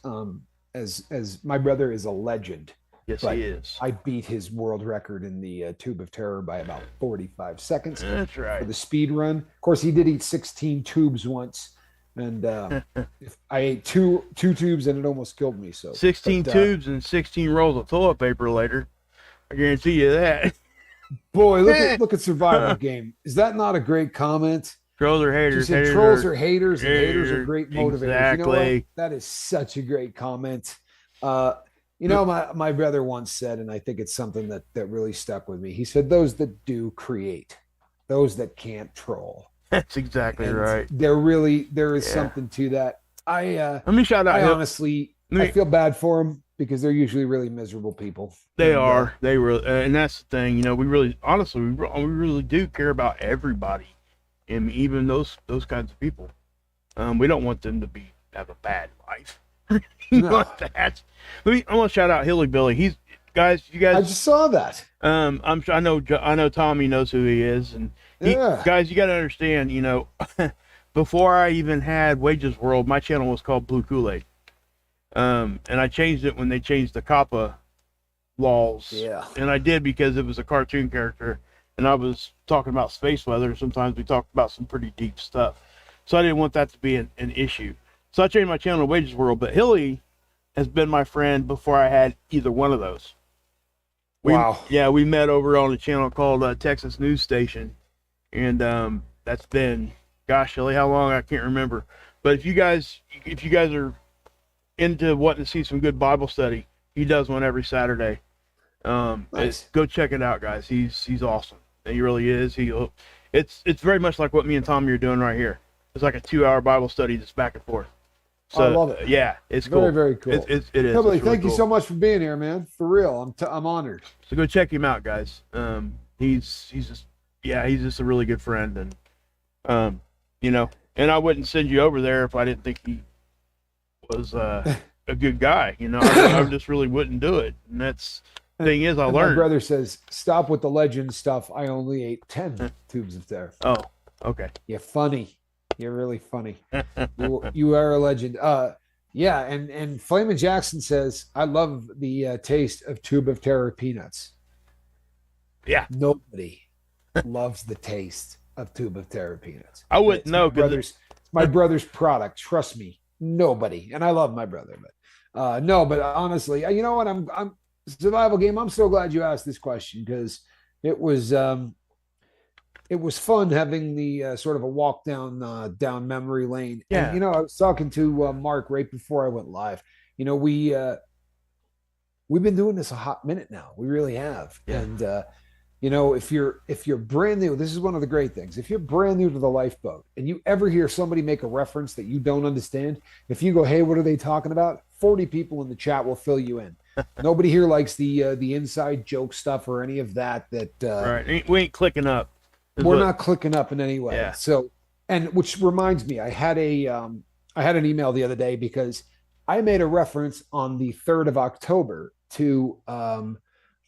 as my brother is a legend. Yes, he is. I beat his world record in the tube of terror by about 45 seconds. That's right. For the speed run. Of course, he did eat 16 tubes once. And if I ate two tubes, and it almost killed me. So 16 tubes and 16 rolls of toilet paper later. I guarantee you that. Boy, look at Survival Game. Is that not a great comment? Trolls are haters. She said trolls are haters, and haters are great motivators. Exactly. You know what? That is such a great comment. My brother once said, and I think it's something that really stuck with me. He said, "Those that do create, those that can't troll." That's exactly right. There is something to that. Let me shout out. I feel bad for them because they're usually really miserable people. They are. They really, and that's the thing. We really, honestly, we really do care about everybody, and even those kinds of people. We don't want them to have a bad life. I want to shout out Hilly Billy. You guys. I just saw that. I know Tommy knows who he is, and guys, you got to understand. Before I even had Wages World, my channel was called Blue Kool-Aid, And I changed it when they changed the COPPA laws. Yeah. And I did because it was a cartoon character, and I was talking about space weather. Sometimes we talked about some pretty deep stuff, so I didn't want that to be an issue. So I changed my channel to Wages World. But Hilly has been my friend before I had either one of those. Wow. Yeah, we met over on a channel called Texas News Station, and that's been, gosh, Hilly, how long? I can't remember. But if you guys are into wanting to see some good Bible study, he does one every Saturday. Nice. Go check it out, guys. He's awesome. He really is. It's very much like what me and Tommy are doing right here. It's like a 2-hour Bible study just back and forth. So, I love it. Yeah, it's Very, cool. very cool. It is. Hillbilly, It's really thank you cool. so much for being here, man. For real, I'm honored. So go check him out, guys. He's just a really good friend, and and I wouldn't send you over there if I didn't think he was a good guy. I just really wouldn't do it. And that's the thing is, I And learned. my brother says, "Stop with the legend stuff. I only ate 10 tubes of there." Oh, okay. You're funny. You're really funny. You are a legend. Yeah, and Flamin' Jackson says, "I love the taste of tube of terror peanuts." Yeah. Nobody loves the taste of tube of terror peanuts. I wouldn't It's know my 'cause brother's. It's my brother's product. Trust me. Nobody. And I love my brother, but no. But honestly, you know what? I'm survival game. I'm so glad you asked this question because it was fun having the sort of a walk down memory lane. Yeah. And I was talking to Mark right before I went live. We've been doing this a hot minute now. We really have. Yeah. And if you're brand new, this is one of the great things. If you're brand new to the lifeboat and you ever hear somebody make a reference that you don't understand, if you go, "Hey, what are they talking about?" 40 people in the chat will fill you in. Nobody here likes the inside joke stuff or any of that. Right. We ain't clicking up. We're not clicking up in any way. Yeah. So, and which reminds me, I had an email the other day because I made a reference on the 3rd of October to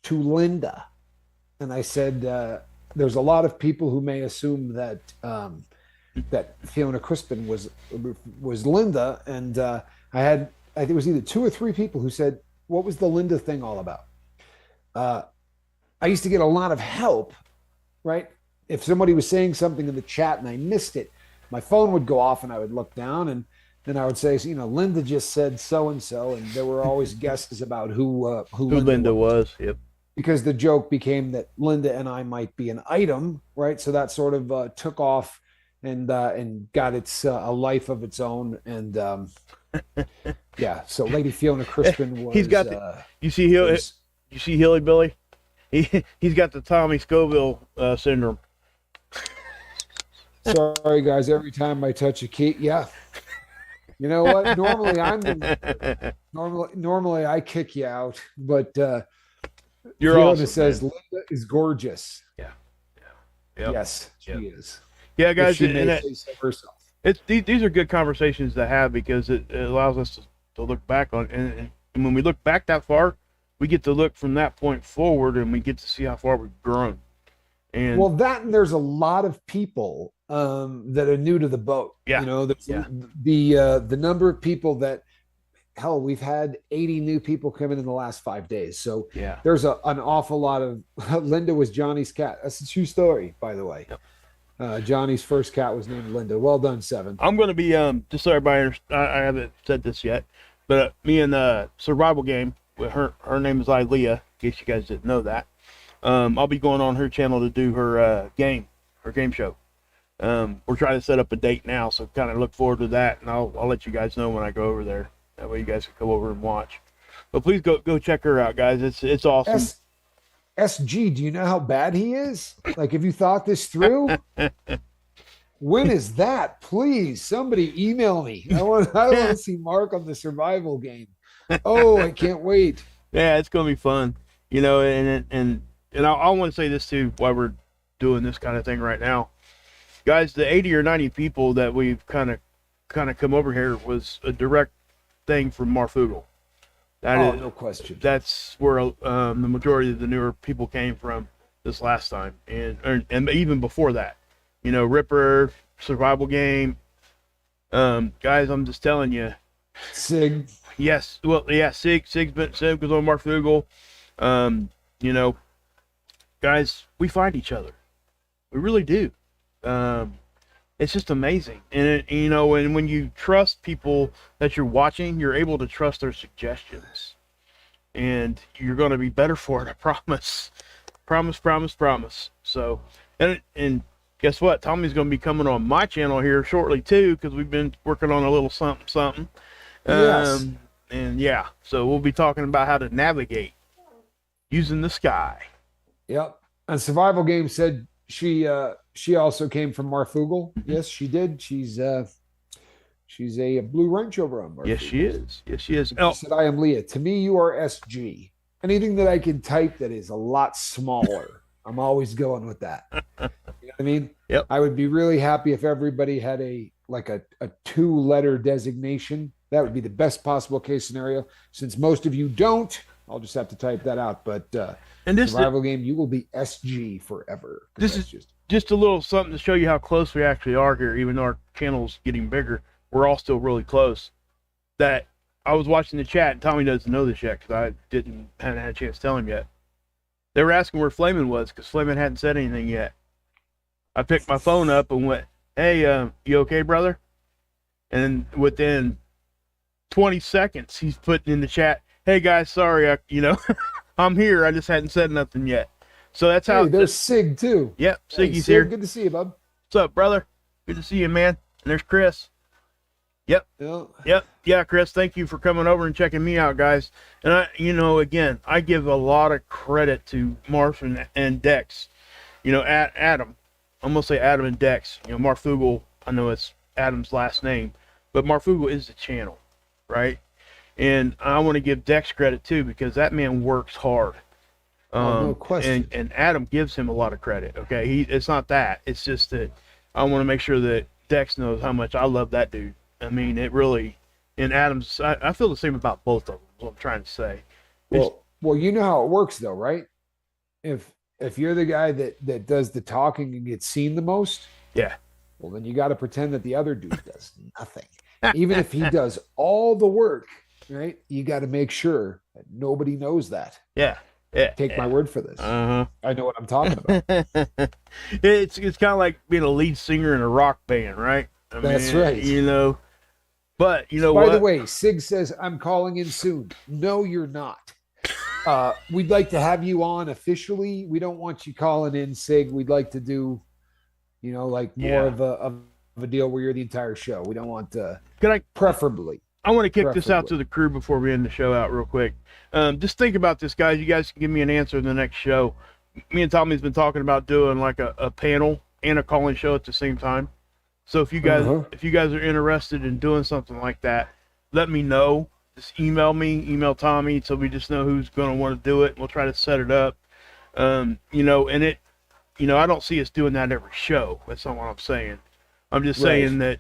Linda. And I said, there's a lot of people who may assume that that Fiona Crispin was Linda. And I think it was either 2 or 3 people who said, "What was the Linda thing all about?" I used to get a lot of help, right? If somebody was saying something in the chat and I missed it, my phone would go off and I would look down and then I would say, Linda just said so and so, and there were always guesses about who Linda was. Yep. Because the joke became that Linda and I might be an item, right? So that sort of took off and got its a life of its own. And yeah, so Lady Fiona Crispin was. He's got you see Hilly Billy? He's got the Tommy Scoville syndrome. Sorry, guys. Every time I touch a key, yeah. You know what? Normally I kick you out, but You're Fiona awesome, says man. Linda is gorgeous. Yeah. Yep. Yes, she Yep. is. Yeah, guys, She may and say so herself. these are good conversations to have because it allows us to look back on, and when we look back that far, we get to look from that point forward, and we get to see how far we've grown. And Well, and there's a lot of people that are new to the boat. Yeah. The number of people that, hell, we've had 80 new people come in the last 5 days. So yeah, there's an awful lot of. Linda was Johnny's cat. That's a true story, by the way. Yep. Johnny's first cat was named Linda. Well done, 7. I'm going to be just so everybody I haven't said this yet, but me and Survival Game with her name is Ilea, in case you guys didn't know that. I'll be going on her channel to do her game show. We're trying to set up a date now, so kind of look forward to that, and I'll let you guys know when I go over there. That way you guys can come over and watch. But please go check her out, guys. It's awesome. SG, do you know how bad he is? Like, have you thought this through? When is that? Please, somebody email me. I want to see Mark on the survival game. Oh, I can't wait. Yeah, it's gonna be fun. And I want to say this too while we're doing this kind of thing right now, guys. The 80 or 90 people that we've kind of come over here was a direct thing from Marfugal. No question. That's where the majority of the newer people came from this last time, and even before that. Ripper, Survival Game. Guys, I'm just telling you, Sig. Yes. Well, yeah. Sig goes on Mark Fugel. You know, guys, we find each other. We really do. Um, it's just amazing, and you know, and when you trust people that you're watching, you're able to trust their suggestions, and you're going to be better for it. I promise. Promise. So, and guess what? Tommy's going to be coming on my channel here shortly too, because we've been working on a little something. Yes. And yeah, so we'll be talking about how to navigate using the sky. Yep. And Survival Game said she also came from Marfugel. Yes, she did. She's a blue Range Rover on Marfugel. Yes, she is. Yes, she is. She Oh, said, I am Leah. To me, you are SG. Anything that I can type that is a lot smaller, I'm always going with that. You know what I mean? Yep. I would be really happy if everybody had a 2-letter designation. That would be the best possible case scenario. Since most of you don't, I'll just have to type that out. But and this Survival Game, you will be SG forever. This is just a little something to show you how close we actually are here, even though our channel's getting bigger. We're all still really close. That I was watching the chat, and Tommy doesn't know this yet because I hadn't had a chance to tell him yet. They were asking where Flamin was because Flamin hadn't said anything yet. I picked my phone up and went, "Hey, you okay, brother?" And within 20 seconds, he's putting in the chat, "Hey guys, sorry, I'm here. I just hadn't said nothing yet." So that's how. Hey, there's Sig too. Yep, Siggy's Sig, here. Good to see you, bub. What's up, brother? Good to see you, man. And there's Chris. Yep. Yeah, Chris, thank you for coming over and checking me out, guys. And again, I give a lot of credit to Marf and Dex. Adam. I'm going to say Adam and Dex. Marfugel, I know it's Adam's last name, but Marfugel is the channel, right? And I want to give Dex credit too, because that man works hard. No question. And Adam gives him a lot of credit. Okay, it's not that. It's just that I want to make sure that Dex knows how much I love that dude. I mean, it really. And Adam's. I feel the same about both of them. Is what I'm trying to say. Well, you know how it works, though, right? If you're the guy that does the talking and gets seen the most, yeah. Well, then you got to pretend that the other dude does nothing. Even if he does all the work, right? You got to make sure that nobody knows that. Yeah. Take my word for this. Uh-huh. I know what I'm talking about. It's kind of like being a lead singer in a rock band, right? That's right. But By the way, Sig says, I'm calling in soon. No, you're not. We'd like to have you on officially. We don't want you calling in, Sig. We'd like to do, more of a deal where you're the entire show. We don't want preferably. I want to kick this out to the crew before we end the show out real quick. Just think about this, guys. You guys can give me an answer in the next show. Me and Tommy's been talking about doing like a panel and a call-in show at the same time. So if you guys are interested in doing something like that, let me know. Just email me, email Tommy, so we just know who's going to want to do it. We'll try to set it up. I don't see us doing that every show. That's not what I'm saying. I'm just saying that,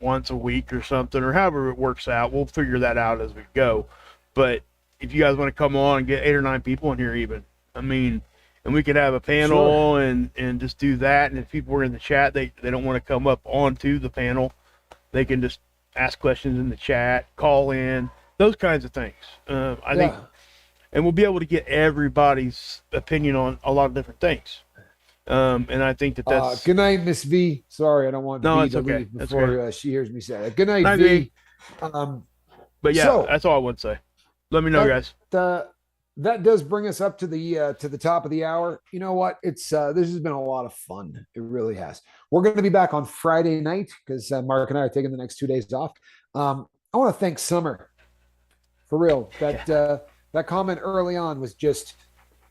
once a week or something, or however it works out, we'll figure that out as we go. But if you guys want to come on and get 8 or 9 people in here even, and we could have a panel and just do that. And if people were in the chat, they don't want to come up onto the panel, they can just ask questions in the chat, call in, those kinds of things. I think, and we'll be able to get everybody's opinion on a lot of different things. And I think that's good night, Miss V. Sorry, I don't want V to leave before she hears me say that. Good night, V. But yeah, that's all I would say. Let me know, guys. That does bring us up to the top of the hour. You know what? It's this has been a lot of fun. It really has. We're going to be back on Friday night because Mark and I are taking the next 2 days off. I want to thank Summer for real. That comment early on was just,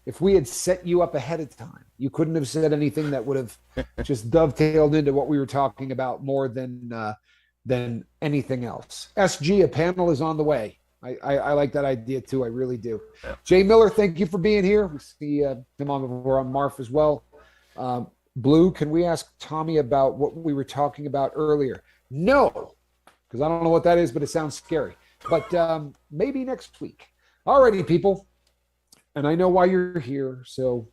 if we had set you up ahead of time, you couldn't have said anything that would have just dovetailed into what we were talking about more than anything else. SG, a panel is on the way. I like that idea too. I really do. Yeah. Jay Miller, thank you for being here. We see him over on Marf as well. Blue, can we ask Tommy about what we were talking about earlier? No, because I don't know what that is, but it sounds scary. But maybe next week. Alrighty, people. And I know why you're here, so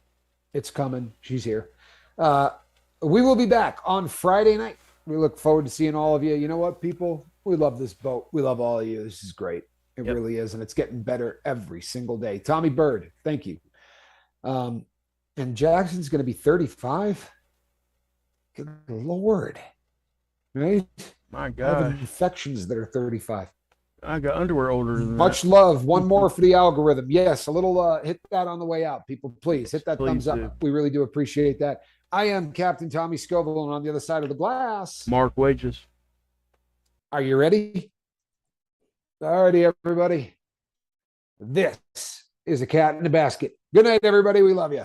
it's coming. She's here. We will be back on Friday night We look forward to seeing all of you. You know what, people? We love this boat. We love all of you. This is great. It really is. And it's getting better every single day. Tommy Bird, thank you. And Jackson's going to be 35. Good Lord. Right? My I have God, infections that are 35. I got underwear older than Much that. love. One more for the algorithm. Yes, a little hit that on the way out, people. Please hit that Please thumbs up. do. We really do appreciate that. I am Captain Tommy Scoville, and on the other side of the glass, Mark Wages. are you ready? All righty, everybody. This is a cat in a basket. Good night, everybody. We love you.